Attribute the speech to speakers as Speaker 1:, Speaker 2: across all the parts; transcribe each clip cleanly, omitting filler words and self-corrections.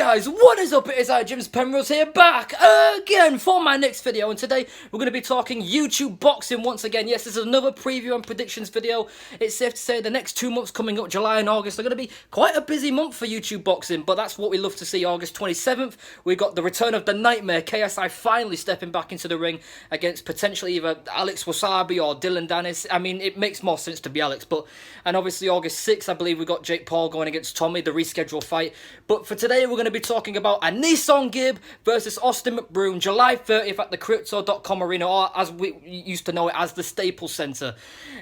Speaker 1: Guys, what is up? It is James Penrose here, back again for my next video, and today we're going to be talking YouTube boxing once again. Yes, this is another preview and predictions video. It's safe to say the next 2 months coming up, July and August, are going to be quite a busy month for YouTube boxing, but that's what we love to see. August 27th, we got the return of the Nightmare, KSI finally stepping back into the ring against potentially either Alex Wasabi or Dylan Dennis. I mean, it makes more sense to be Alex, and obviously August 6th, I believe we got Jake Paul going against Tommy, the rescheduled fight. But for today, we're going to be talking about AnEsonGib versus Austin McBroom, July 30th at the Crypto.com Arena, or as we used to know it as the Staples Center.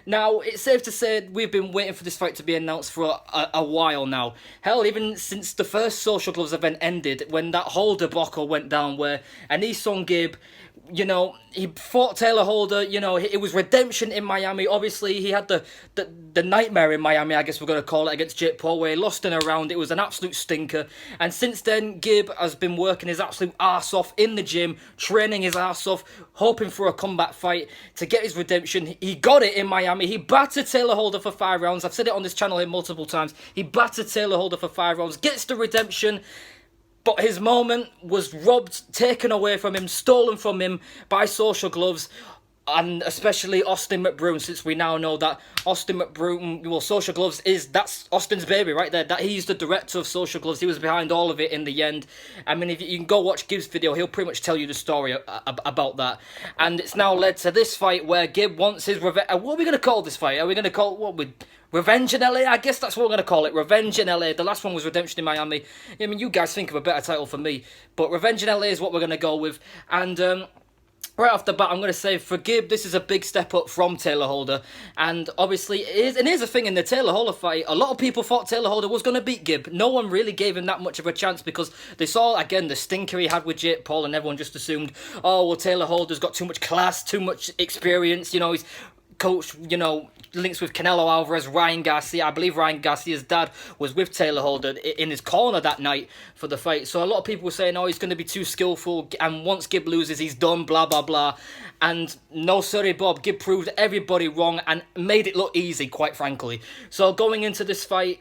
Speaker 1: Now, it's safe to say we've been waiting for this fight to be announced for a while now. Hell, even since the first Social Gloves event ended, when that whole debacle went down where AnEsonGib, you know, he fought Taylor Holder, you know, it was redemption in Miami. Obviously, he had the nightmare in Miami, I guess we're going to call it, against Jake Paul, where he lost in a round. It was an absolute stinker. And since then, Gib has been working his absolute arse off in the gym, training his arse off, hoping for a comeback fight to get his redemption. He got it in Miami. He battered Taylor Holder for 5 rounds. I've said it on this channel here multiple times. He battered Taylor Holder for 5 rounds, gets the redemption. But his moment was robbed, taken away from him, stolen from him by Social Gloves, and especially Austin McBroom, since we now know that Austin McBroom, well, Social Gloves that's Austin's baby right there. That he's the director of Social Gloves. He was behind all of it in the end. I mean, if you can go watch Gib's video, he'll pretty much tell you the story about that. And it's now led to this fight where Gib wants his revenge. What are we going to call this fight? Are we going to call it, what we... Revenge in LA? I guess that's what we're going to call it. Revenge in LA. The last one was Redemption in Miami. I mean, you guys think of a better title for me. But Revenge in LA is what we're going to go with. And right off the bat, I'm going to say, for Gib, this is a big step up from Taylor Holder. And obviously, and here's the thing, in the Taylor Holder fight, a lot of people thought Taylor Holder was going to beat Gib. No one really gave him that much of a chance because they saw, again, the stinker he had with Jake Paul, and everyone just assumed, oh, well, Taylor Holder's got too much class, too much experience, you know, he's coach, you know, links with Canelo Alvarez, Ryan Garcia. I believe Ryan Garcia's dad was with Taylor Holder in his corner that night for the fight. So a lot of people were saying, oh, he's going to be too skillful, and once Gib loses, he's done, blah, blah, blah. And no, sorry, Bob, Gib proved everybody wrong and made it look easy, quite frankly. So going into this fight,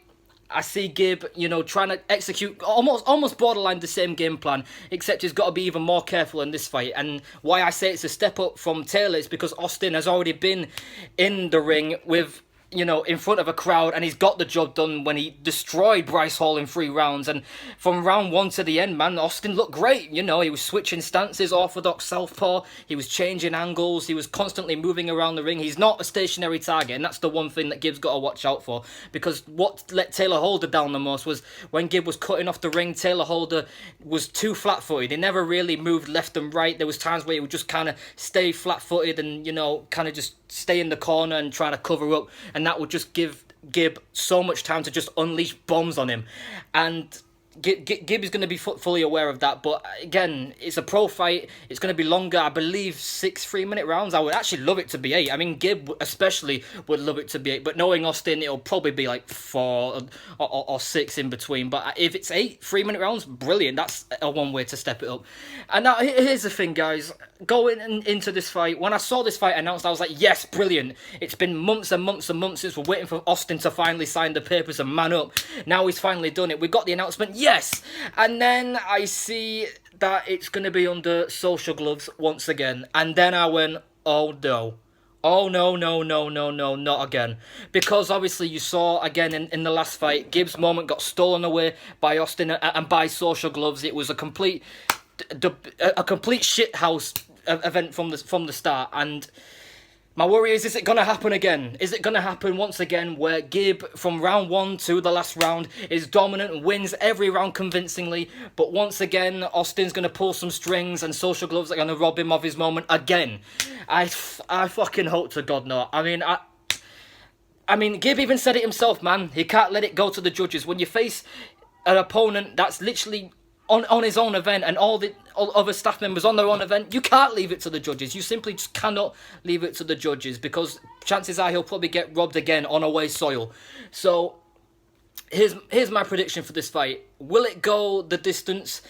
Speaker 1: I see Gib, you know, trying to execute almost borderline the same game plan, except he's got to be even more careful in this fight. And why I say it's a step up from Taylor is because Austin has already been in the ring with, you know, in front of a crowd, and he's got the job done when he destroyed Bryce Hall in 3 rounds. And from round 1 to the end, man, Austin looked great. You know, he was switching stances, orthodox southpaw, he was changing angles, he was constantly moving around the ring. He's not a stationary target, and that's the one thing that Gib's got to watch out for, because what let Taylor Holder down the most was when Gib was cutting off the ring, Taylor Holder was too flat-footed. He never really moved left and right. There was times where he would just kind of stay flat-footed and, you know, kind of just stay in the corner and try to cover up, and that would just give Gib so much time to just unleash bombs on him. And Gib is going to be fully aware of that. But again, it's a pro fight. It's going to be longer. I believe 6 3-minute rounds. I would actually love it to be 8. I mean, Gib especially would love it to be 8. But knowing Austin, it'll probably be like 4 or 6 in between. But if it's 8 3-minute rounds, brilliant. That's one way to step it up. And now here's the thing, guys. Going into this fight, when I saw this fight announced, I was like, yes, brilliant. It's been months and months and months since we're waiting for Austin to finally sign the papers and man up. Now he's finally done it. We got the announcement, yes. And then I see that it's going to be under Social Gloves once again. And then I went, oh no. Oh, no, not again. Because obviously you saw, again, in the last fight, Gib's moment got stolen away by Austin and by Social Gloves. It was a complete shithouse event from the start. And my worry is it going to happen again? Is it going to happen once again where Gib, from round 1 to the last round, is dominant and wins every round convincingly, but once again, Austin's going to pull some strings and Social Gloves are going to rob him of his moment again? I fucking hope to God not. I mean, Gib even said it himself, man. He can't let it go to the judges. When you face an opponent that's literally on his own event and all other staff members on their own event, you can't leave it to the judges. You simply just cannot leave it to the judges, because chances are he'll probably get robbed again on away soil. So here's my prediction for this fight. Will it go the distance?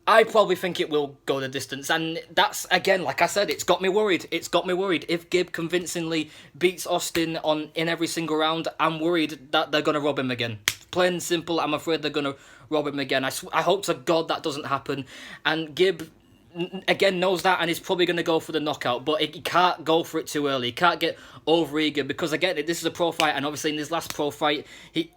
Speaker 1: I probably think it will go the distance, and that's, again, like I said, it's got me worried. It's got me worried. If Gib convincingly beats Austin in every single round, I'm worried that they're going to rob him again. plain and simple, I'm afraid they're going to rob him again. I hope to God that doesn't happen. And Gib, again, knows that, and he's probably going to go for the knockout, but he can't go for it too early. He can't get over-eager, because again, this is a pro fight, and obviously in his last pro fight,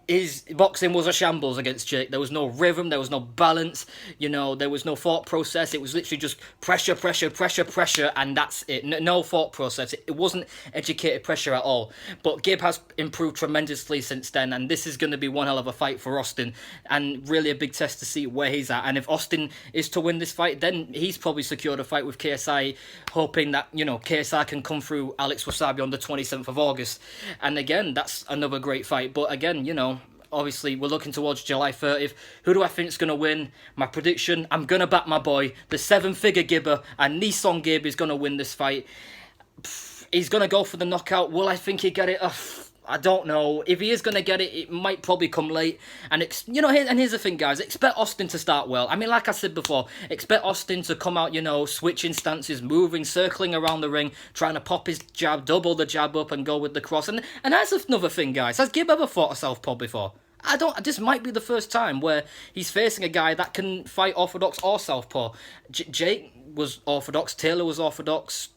Speaker 1: his boxing was a shambles against Jake. There was no rhythm, there was no balance, you know, there was no thought process. It was literally just pressure, pressure, pressure, pressure, and that's it. No thought process. It wasn't educated pressure at all. But Gib has improved tremendously since then, and this is going to be one hell of a fight for Austin, and really a big test to see where he's at. And if Austin is to win this fight, then he's probably secured a fight with KSI, hoping that, you know, KSI can come through Alex Wasabi on the 27th of August. And again, that's another great fight. But again, you know, obviously we're looking towards July 30th. Who do I think is going to win? My prediction, I'm going to back my boy, the 7-figure Gibber, AnEsonGib is going to win this fight. He's going to go for the knockout. Will I think he get it? I don't know. If he is going to get it, it might probably come late. And, you know, here's the thing, guys. Expect Austin to start well. I mean, like I said before, expect Austin to come out, you know, switching stances, moving, circling around the ring, trying to pop his jab, double the jab up and go with the cross. And that's another thing, guys. Has Gib ever fought a southpaw before? This might be the first time where he's facing a guy that can fight orthodox or southpaw. Jake was orthodox, Taylor was orthodox,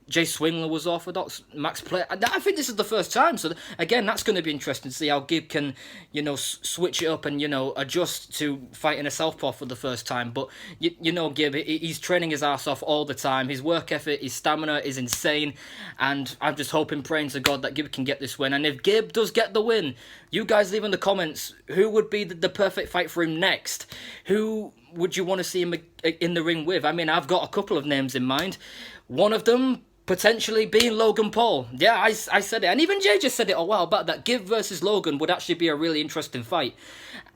Speaker 1: Jay Swingler was orthodox, Max Play. I think this is the first time. So, again, that's going to be interesting to see how Gib can, you know, switch it up and, you know, adjust to fighting a southpaw for the first time. But, you know, Gib, he's training his ass off all the time. His work ethic, his stamina is insane. And I'm just hoping, praying to God, that Gib can get this win. And if Gib does get the win, you guys leave in the comments who would be the perfect fight for him next. Who would you want to see him in the ring with? I mean, I've got a couple of names in mind. One of them potentially being Logan Paul. Yeah, I said it. And even Jay just said it a while back, that Gib versus Logan would actually be a really interesting fight.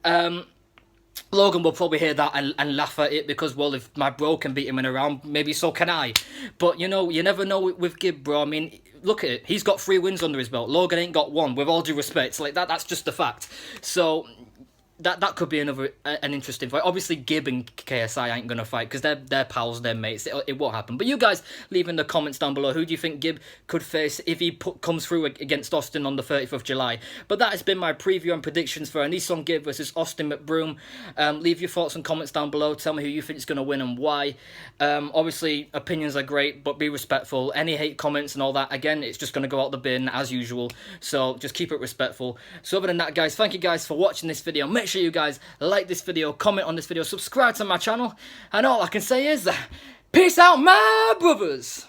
Speaker 1: Logan will probably hear that and laugh at it, because, well, if my bro can beat him in a round, maybe so can I. But, you know, you never know with Gib, bro. I mean, look at it. He's got 3 wins under his belt. Logan ain't got 1, with all due respect. Like, that's just a fact. So that could be an interesting fight. Obviously, Gib and KSI ain't gonna fight, because they're pals, they're mates. It won't happen. But you guys leave in the comments down below, who do you think Gib could face if he comes through against Austin on the 30th of July? But that has been my preview and predictions for AnEsonGib versus Austin McBroom. Leave your thoughts and comments down below. Tell me who you think is gonna win and why. Obviously, opinions are great, but be respectful. Any hate comments and all that, again, it's just gonna go out the bin as usual. So just keep it respectful. So other than that, guys, thank you guys for watching this video. Make sure you guys like this video, comment on this video, subscribe to my channel, and all I can say is peace out, my brothers.